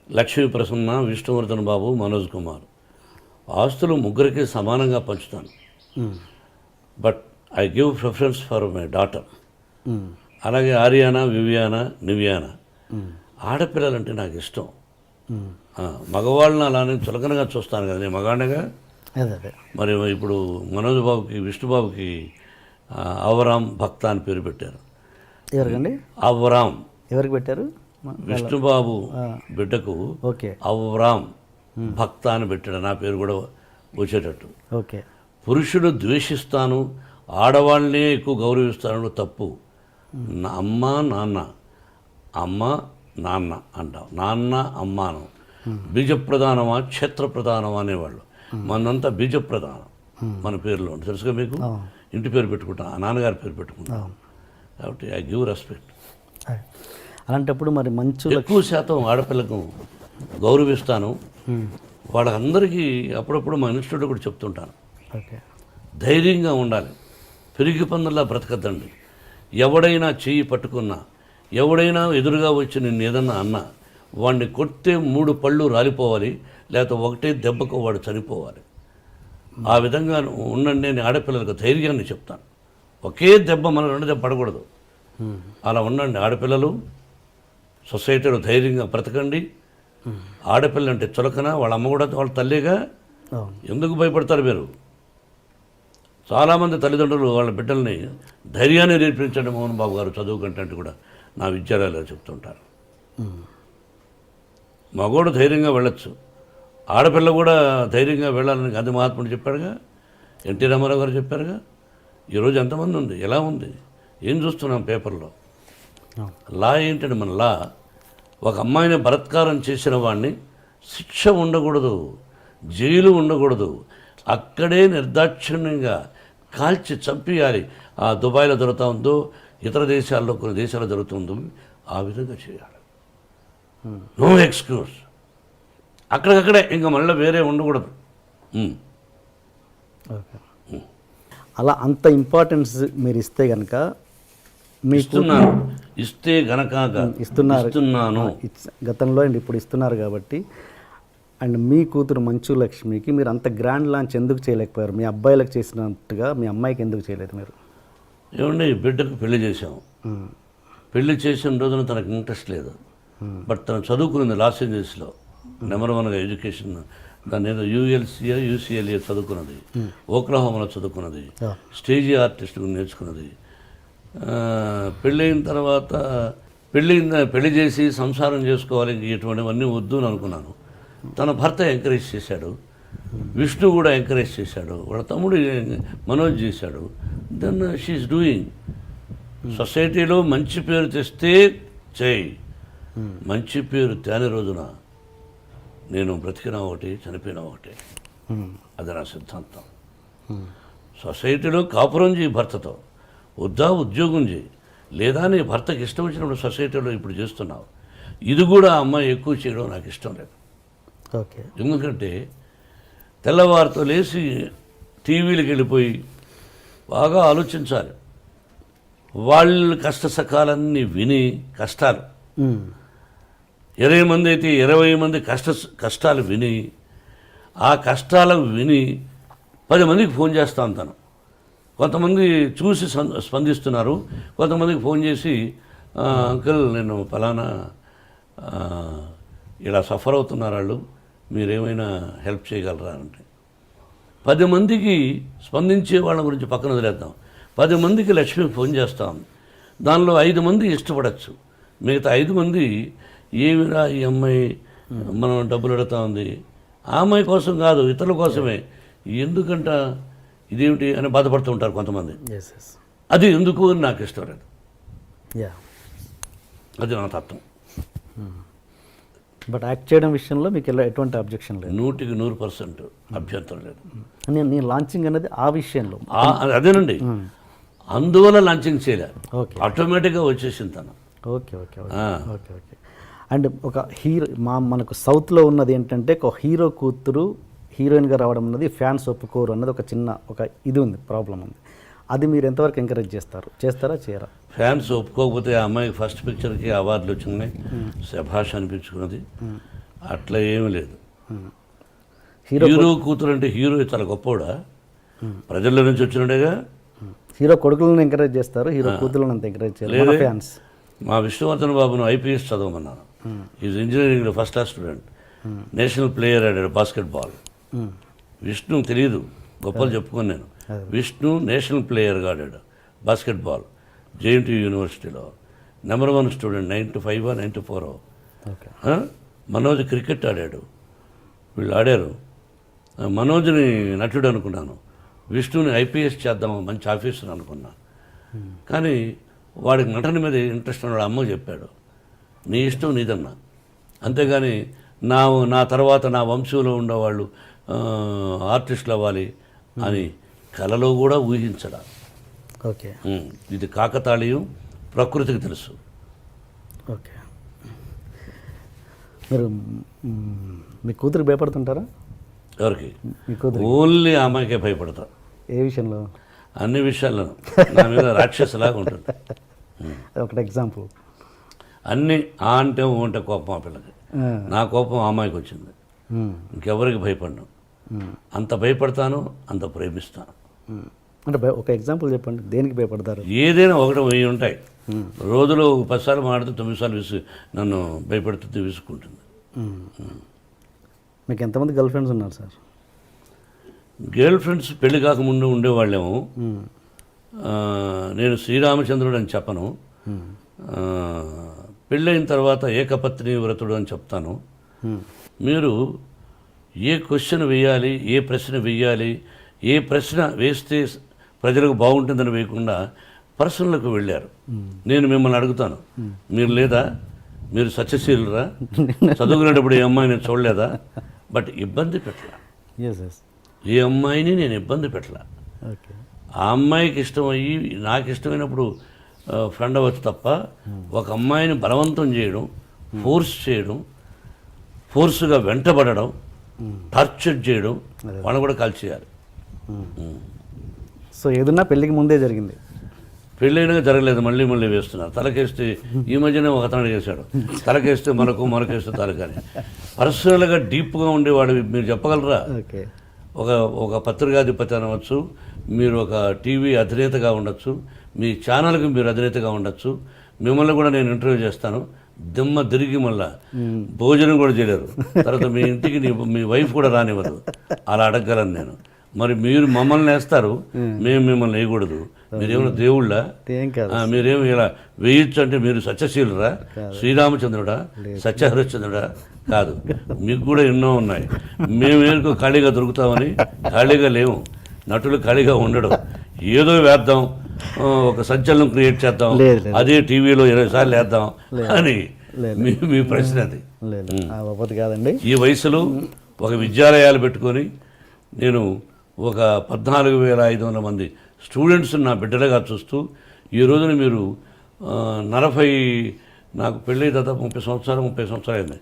లక్ష్మీ ప్రసన్న, విష్ణువర్ధన్ బాబు, మనోజ్ కుమార్. ఆస్తులు ముగ్గురికి సమానంగా పంచుతాను. But I give preference for my daughter. అలాగే ఆర్యానా, వివియానా, నివ్యానా. ఆడపిల్లలంటే నాకు ఇష్టం. మగవాళ్ళని అలానే చులకనగా చూస్తాను కదా, నేను మగాడిగా. మరి ఇప్పుడు మనోజ్ బాబుకి, విష్ణుబాబుకి అవరామ్ భక్త అని పేరు పెట్టారు. ఎవరికండి? అవరామ్. ఎవరికి పెట్టారు? విష్ణుబాబు బిడ్డకు ఓకే, అవరామ్ భక్త అని పెట్టాడు. నా పేరు కూడా వచ్చేటట్టు. ఓకే. పురుషుడు ద్వేషిస్తాను, ఆడవాళ్ళనే ఎక్కువ గౌరవిస్తాను తప్పు. అమ్మ నాన్న, అమ్మ నాన్న అంటాం. నాన్న అమ్మాను. బీజ ప్రధానమా క్షేత్ర ప్రధానమా అనేవాళ్ళు. మనంతా బీజ ప్రధానం మన పేరులో ఉంటుంది. తెలుసుగా మీకు. ఇంటి పేరు పెట్టుకుంటాం, ఆ నాన్నగారి పేరు పెట్టుకుంటాం. కాబట్టి ఐ గివ్ రెస్పెక్ట్. అలాంటప్పుడు మరి మంచు ఎక్కువ శాతం ఆడపిల్లకు గౌరవిస్తాను. వాళ్ళందరికీ అప్పుడప్పుడు మా ఇన్స్టిట్యూట్లో కూడా చెప్తుంటాను, ధైర్యంగా ఉండాలి, పెరిగి పందులా బ్రతకద్దండి. ఎవడైనా చెయ్యి పట్టుకున్నా, ఎవడైనా ఎదురుగా వచ్చి నిన్ను ఏదన్నా అన్నా, వాడిని కొడితే 3 పళ్ళు రాలిపోవాలి, లేకపోతే ఒకటే దెబ్బకు వాడు చనిపోవాలి. ఆ విధంగా ఉండండి. నేను ఆడపిల్లలకు ధైర్యాన్ని చెప్తాను. ఒకే దెబ్బ మన 2 దెబ్బ పడకూడదు. అలా ఉండండి ఆడపిల్లలు. సొసైటీలో ధైర్యంగా బ్రతకండి. ఆడపిల్ల అంటే చులకన, వాళ్ళ అమ్మ కూడా వాళ్ళ తల్లిగా. ఎందుకు భయపడతారు మీరు? చాలామంది తల్లిదండ్రులు వాళ్ళ బిడ్డల్ని ధైర్యాన్ని నేర్పించండి మోహన్ బాబు గారు చదువు కంటే కూడా నా విద్యాలయాల్లో చెప్తుంటారు. మగోడు ధైర్యంగా వెళ్ళొచ్చు, ఆడపిల్ల కూడా ధైర్యంగా వెళ్ళాలని గాంధీ మహాత్ముడు చెప్పాడుగా, ఎన్టీ రామారావు గారు చెప్పారుగా. ఈరోజు ఎంతమంది ఉంది, ఎలా ఉంది, ఏం చూస్తున్నాం పేపర్లో. లా ఏంటంటే మన లా, ఒక అమ్మాయిని బలాత్కారం చేసిన వాడిని శిక్ష ఉండకూడదు, జైలు ఉండకూడదు, అక్కడే నిర్దాక్షిణ్యంగా కాల్చి చంపేయాలి. ఆ దుబాయ్లో జరుగుతూ ఉందో, ఇతర దేశాల్లో కొన్ని దేశాల్లో జరుగుతుందో ఆ విధంగా చేయాలి. No excuse. అక్కడికక్కడే, ఇంకా మళ్ళీ వేరే ఉండకూడదు. అలా అంత ఇంపార్టెన్స్ మీరు ఇస్తే కనుక ఇస్తున్నాను. ఇస్తే గనక ఇస్తున్నాను. గతంలో అండ్ ఇప్పుడు ఇస్తున్నారు కాబట్టి. అండ్ మీ కూతురు మంచు లక్ష్మికి మీరు అంత గ్రాండ్ లాంచ్ ఎందుకు చేయలేకపోయారు? మీ అబ్బాయిలకు చేసినట్టుగా మీ అమ్మాయికి ఎందుకు చేయలేదు మీరు? ఏమండి, బిడ్డకు పెళ్లి చేసాము. పెళ్లి చేసిన రోజున తనకు ఇంట్రెస్ట్ లేదు. బట్ తను చదువుకున్నది లాస్ ఏంజల్స్లో నెంబర్ 1గా ఎడ్యుకేషన్. దాన్ని ఏదో ULCA UCLA చదువుకున్నది, ఓక్లహోమాలో చదువుకున్నది, స్టేజీ ఆర్టిస్ట్ నేర్చుకున్నది. పెళ్ళైన తర్వాత పెళ్లి చేసి సంసారం చేసుకోవాలి, ఇటువంటివన్నీ వద్దు అని అనుకున్నాను. తన భర్త ఎంకరేజ్ చేశాడు, విష్ణు కూడా ఎంకరేజ్ చేశాడు, వాళ్ళ తమ్ముడు మనోజ్ చేశాడు. Then she is doing. సొసైటీలో మంచి పేరు తెస్తే చేయి, మంచి పేరు తేని రోజున నేను బ్రతికినా ఒకటి, చనిపోయినా ఒకటి. అది నా సిద్ధాంతం. సొసైటీలో కాపురం చేయి భర్తతో, వద్దా ఉద్యోగం చేయి, లేదా నీ భర్తకి ఇష్టం వచ్చినప్పుడు సొసైటీలో ఇప్పుడు చేస్తున్నావు. ఇది కూడా అమ్మాయి ఎక్కువ చేయడం నాకు ఇష్టం లేదు. ఓకే. ఎందుకంటే తెల్లవారితో లేచి టీవీలకు వెళ్ళిపోయి బాగా ఆలోచించాలి. వాళ్ళ కష్ట సకాలన్నీ విని, కష్టాలు 20 మంది అయితే 20 మంది కష్టాలు విని, ఆ కష్టాలకు విని 10 మందికి ఫోన్ చేస్తాను. తను కొంతమంది చూసి స్పందిస్తున్నారు, కొంతమందికి ఫోన్ చేసి అంకుల్ నేను ఫలానా ఇలా సఫర్ అవుతున్నారు వాళ్ళు, మీరేమైనా హెల్ప్ చేయగలరా అంటే 10 మందికి స్పందించే వాళ్ళ గురించి పక్కన వదిలేద్దాం. 10 మందికి లక్ష్మి ఫోన్ చేస్తాం. దానిలో 5 మంది ఇష్టపడచ్చు, మిగతా 5 మంది ఏమిరా ఈ అమ్మాయి మనం డబ్బులు అడుగుతా ఉంది, ఆ అమ్మాయి కోసం కాదు ఇతరుల కోసమే, ఎందుకంట ఇదేమిటి అని బాధపడుతూ ఉంటారు కొంతమంది. అది ఎందుకు అని నాకు ఇష్టం లేదు. అది నా తత్వం. బట్ యాక్ట్ చేయడం విషయంలో మీకు ఎటువంటి అబ్జెక్షన్ లేదు? 100% అభ్యంతరం లేదు. నేను లాంచింగ్ అనేది ఆ విషయంలో అదేనండి, అందువల్ల లాంచింగ్ చేయలే, ఆటోమేటిక్గా వచ్చేసింది తను. Okay okay okay okay. And ఒక హీరో మనకు సౌత్లో ఉన్నది ఏంటంటే, ఒక హీరో కూతురు హీరోయిన్గా రావడం అన్నది ఫ్యాన్స్ ఒప్పుకోరు అన్నది ఒక ఇది ఉంది, ప్రాబ్లం ఉంది. అది మీరు ఎంతవరకు ఎంకరేజ్ చేస్తారా చేయరా? ఫ్యాన్స్ ఒప్పుకోకపోతే ఆ అమ్మాయికి ఫస్ట్ పిక్చర్కి అవార్డులు వచ్చినాయి, శభాష్ అనిపించుకున్నది. అట్లా ఏమీ లేదు. హీరో హీరో కూతురు అంటే హీరో చాలా గొప్పవాడా? ప్రజల్లో నుంచి వచ్చినట్టుగా. హీరో కొడుకులను ఎంకరేజ్ చేస్తారు, హీరో కూతురులను అంత ఎంకరేజ్ చేయరు మన ఫ్యాన్స్. మా విష్ణువర్ధన్ బాబును ఐపీఎస్ చదవమన్నాను. ఈజ్ ఇంజనీరింగ్లో first class student, national player ఆడాడు బాస్కెట్బాల్. విష్ణు తెలియదు, గొప్పలు చెప్పుకొని నేను. విష్ణు నేషనల్ ప్లేయర్గా ఆడాడు బాస్కెట్బాల్ జేఎన్టీయూ యూనివర్సిటీలో. Number 1 student, 95 94. Okay. Manoj cricket ఆడాడు. వీళ్ళు ఆడారు. మనోజ్ని నటుడు అనుకున్నాను, విష్ణుని ఐపీఎస్ చేద్దాం మంచి ఆఫీసర్ అనుకున్నా. కానీ వాడికి నటన మీద ఇంట్రెస్ట్ ఉన్నాడు. అమ్మకు చెప్పాడు, నీ ఇష్టం నీదన్నా, అంతేగాని నా తర్వాత నా వంశంలో ఉండేవాళ్ళు ఆర్టిస్టులు అవ్వాలి అని కలలో కూడా ఊహించడా. ఓకే. ఇది కాకతాళీయం, ప్రకృతికి తెలుసు. ఓకే. మీరు మీ కూతురికి భయపడుతుంటారా? ఎవరికి? మీ కూతురు ఓన్లీ ఆ అమ్మాయికే భయపడతా. ఏ విషయంలో? అన్ని విషయాల్లోనూ నా మీద రాక్షసులాగా ఉంటుంది. ఒకటి ఎగ్జాంపుల్. అన్నీ ఆ అంటే ఓ అంటే కోపం ఆ పిల్లకి. నా కోపం ఆ అమ్మాయికి వచ్చింది. ఇంకెవరికి భయపడను. అంత భయపడతాను, అంత ప్రేమిస్తాను. అంటే ఒక ఎగ్జాంపుల్ చెప్పండి, దేనికి భయపడతారు? ఏదైనా 1 1000 ఉంటాయి. రోజులో 10 సార్లు మాడితే 9 సార్లు నన్ను భయపెడుతుంది, విసుక్కుంటుంది. మీకు ఎంతమంది గర్ల్ ఫ్రెండ్స్ ఉన్నారు సార్? గర్ల్ ఫ్రెండ్స్ పెళ్లి కాకముందు ఉండేవాళ్ళేమో. నేను శ్రీరామచంద్రుడు అని చెప్పను. పెళ్ళైన తర్వాత ఏకపత్ని వ్రతుడు అని చెప్తాను. మీరు ఏ క్వశ్చన్ వేయాలి, ఏ ప్రశ్న వేయాలి, ఏ ప్రశ్న వేస్తే ప్రజలకు బాగుంటుందని వేయకుండా పర్సనల్కి వెళ్ళారు. నేను మిమ్మల్ని అడుగుతాను, మీరు లేదా? మీరు సత్యశీలురా? చదువుకునేటప్పుడు ఏ అమ్మాయి నేను చూడలేదా? బట్ ఇబ్బంది పెట్టలా. ఏ అమ్మాయిని నేను ఇబ్బంది పెట్టలా. ఆ అమ్మాయికి ఇష్టమయ్యి నాకు ఇష్టమైనప్పుడు ఫ్రెండ్ అవ్వచ్చు తప్ప ఒక అమ్మాయిని బలవంతం చేయడం, ఫోర్స్ చేయడం, ఫోర్స్గా వెంటబడడం, టార్చర్ చేయడం, వాళ్ళని కూడా కాల్చేయాలి. సో ఏదన్నా పెళ్ళికి ముందే జరిగింది? పెళ్ళైనా జరగలేదు, మళ్ళీ వేస్తున్నారు. తలకేస్తే ఈ మధ్యనే ఒక అతను చేశాడు, తలకేస్తే మనకేస్తే తలకని. పర్సనల్గా డీప్గా ఉండేవాడు మీరు చెప్పగలరా? ఒక పత్రికాధిపతి అనవచ్చు, మీరు ఒక టీవీ అధినేతగా ఉండొచ్చు, మీ ఛానల్కి మీరు అధినేతగా ఉండొచ్చు. మిమ్మల్ని కూడా నేను ఇంటర్వ్యూ చేస్తాను, దిమ్మ తిరిగి మళ్ళా భోజనం కూడా చేయలేరు. తర్వాత మీ ఇంటికి మీ వైఫ్ కూడా రానివ్వదు. అలా అడగగలను నేను. మరి మీరు మమ్మల్ని వేస్తారు, మేము మిమ్మల్ని వేయకూడదు. మీరేమైనా దేవుళ్ళ? మీరేమి ఇలా వేయచ్చు అంటే మీరు సత్యశీలురా? శ్రీరామచంద్రుడా? సత్యహరిశ్చంద్రుడా? కాదు. మీకు కూడా ఎన్నో ఉన్నాయి. మేము ఏనుకో ఖాళీగా దొరుకుతామని ఖాళీగా లేవు. నటులు ఖాళీగా ఉండడం. ఏదో వేద్దాం, ఒక సంచలనం క్రియేట్ చేద్దాం, అదే టీవీలో 20 సార్లు వేద్దాం అని మీ ప్రశ్న అది. కాదండి. ఈ వయసులో ఒక విద్యాలయాలు పెట్టుకొని నేను ఒక 14,500 మంది స్టూడెంట్స్ నా బిడ్డలుగా చూస్తూ ఈ రోజున మీరు 40 నాకు పెళ్ళి దాదాపు 30 సంవత్సరాలు అయింది.